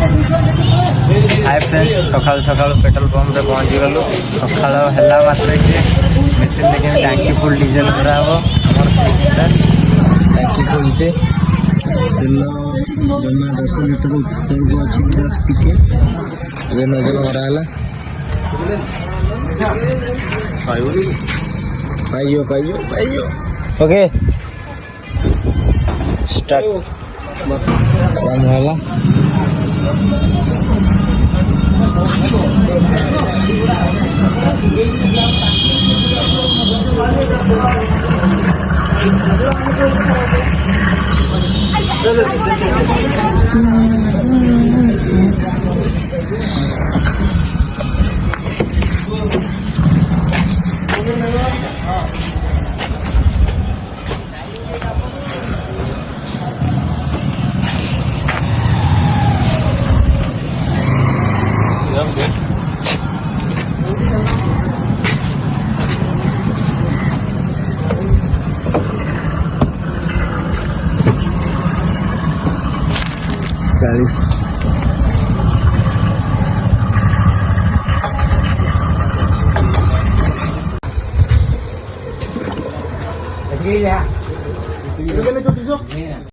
hi friends सकाल सकाल petrol pump रे पहुंची गलु सकाल हला मात्र के मशीन लेके टैंकी फुल डीजल भरा हो हमर सीटा टैंकी फुल से तेल जमा 10 लीटर ऊपर को अच्छी 10 टिके ये नजर भरा हला पाइयो ओके स्टार्ट बंद होला चालीस